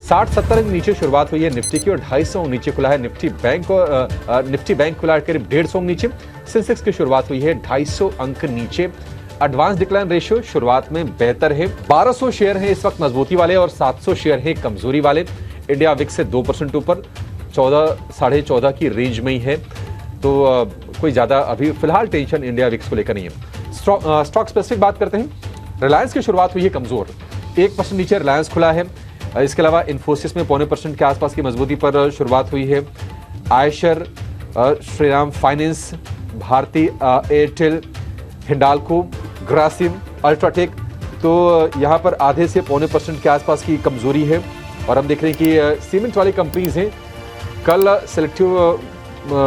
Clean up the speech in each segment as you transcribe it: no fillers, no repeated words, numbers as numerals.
60-70 अंक नीचे शुरुआत हुई है निफ्टी की और 250 अंक नीचे खुला है निफ्टी बैंक। और निफ्टी बैंक खुला है करीब 150 अंक नीचे। सेंसेक्स की शुरुआत हुई है 250 अंक नीचे। एडवांस डिक्लाइन रेशियो शुरुआत में बेहतर है। 1200 शेयर हैं इस वक्त मजबूती वाले और 700 शेयर हैं कमजोरी वाले। इंडिया विक्स से 2% ऊपर 14-14.5 की रेंज में ही है, तो कोई ज्यादा अभी फिलहाल टेंशन इंडिया विक्स को लेकर नहीं है। स्टॉक स्पेसिफिक बात करते हैं। रिलायंस की शुरुआत हुई है कमजोर, 1% नीचे रिलायंस खुला है। इसके अलावा इन्फोसिस में 0.25% के आसपास की मजबूती पर शुरुआत हुई है। आयशर, श्रीराम फाइनेंस, भारती एयरटेल, हिंडाल्को, ग्रासिम, अल्ट्राटेक, तो यहां पर आधे से 0.25% के आसपास की कमजोरी है। और हम देख रहे हैं कि सीमेंट वाली कंपनीज हैं। कल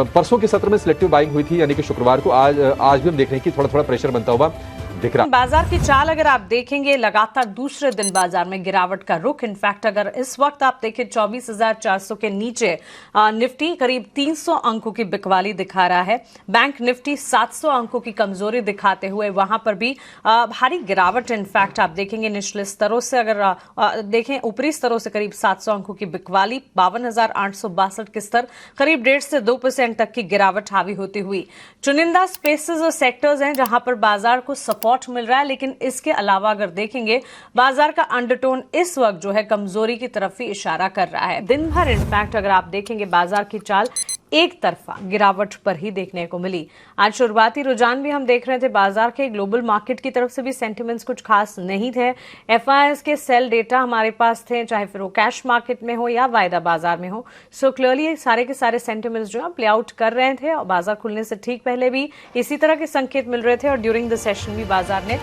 परसों के सत्र में सिलेक्टिव बाइंग हुई थी, यानी कि शुक्रवार को। आज भी हम देख रहे हैं कि थोड़ा थोड़ा प्रेशर बनता हुआ दिख रहा। बाजार की चाल अगर आप देखेंगे, लगातार दूसरे दिन बाजार में गिरावट का रुख। इनफैक्ट अगर इस वक्त आप देखें 24,400 के नीचे निफ्टी करीब 300 अंकों की बिकवाली दिखा रहा है। बैंक निफ्टी 700 अंकों की कमजोरी दिखाते हुए वहां पर भी भारी गिरावट। इनफैक्ट आप देखेंगे निचले स्तरों से अगर देखें, ऊपरी स्तरों से करीब 700 अंकों की बिकवाली, 52,862 के स्तर, करीब 1.5 से 2% तक की गिरावट हावी होती हुई। चुनिंदा स्पेसेस और सेक्टर्स हैं जहां पर बाजार को सपोर्ट मिल रहा है, लेकिन इसके अलावा अगर देखेंगे बाजार का अंडरटोन इस वक्त जो है कमजोरी की तरफ ही इशारा कर रहा है। दिन भर इनफैक्ट अगर आप देखेंगे बाजार की चाल एक तरफा गिरावट पर ही देखने को मिली। आज शुरुआती रुझान भी हम देख रहे थे बाजार के, ग्लोबल मार्केट की तरफ से भी सेंटिमेंट्स कुछ खास नहीं थे। एफआईआईज के सेल डेटा हमारे पास थे, चाहे फिर वो कैश मार्केट में हो या वायदा बाजार में हो। सो क्लियरली सारे के सारे सेंटिमेंट्स जो है प्ले आउट कर रहे थे और बाजार खुलने से ठीक पहले भी इसी तरह के संकेत मिल रहे थे और ड्यूरिंग द सेशन भी बाजार ने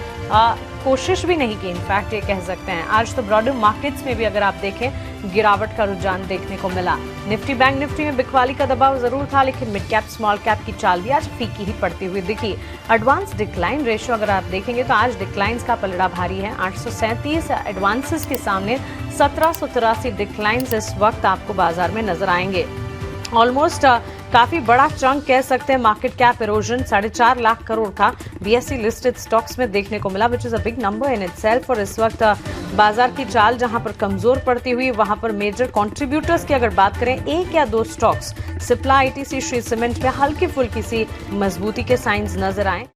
कोशिश भी नहीं की, इनफैक्ट ये कह सकते हैं। आज तो ब्रॉडर मार्केट्स में भी अगर आप देखें गिरावट का रुझान देखने को मिला। निफ्टी बैंक निफ्टी में बिकवाली का दबाव जरूर था, लेकिन मिड कैप स्मॉल कैप की चाल भी आज फीकी ही पड़ती हुई दिखी। एडवांस डिक्लाइन रेशियो अगर आप देखेंगे तो आज डिक्लाइंस का पलड़ा भारी है। 837 एडवांसेस के सामने 1783 डिक्लाइंस इस वक्त आपको बाजार में नजर आएंगे। ऑलमोस्ट काफी बड़ा चंक कह सकते हैं market cap erosion 4.5 lakh crore का बीएसई लिस्टेड स्टॉक्स में देखने को मिला, which is a big number in itself. और इस वक्त बाजार की चाल जहां पर कमजोर पड़ती हुई, वहां पर मेजर कंट्रीब्यूटर्स की अगर बात करें, एक या दो stocks Cipla, ITC, Shri cement में हल्की फुल्की सी मजबूती के साइंस नजर आए।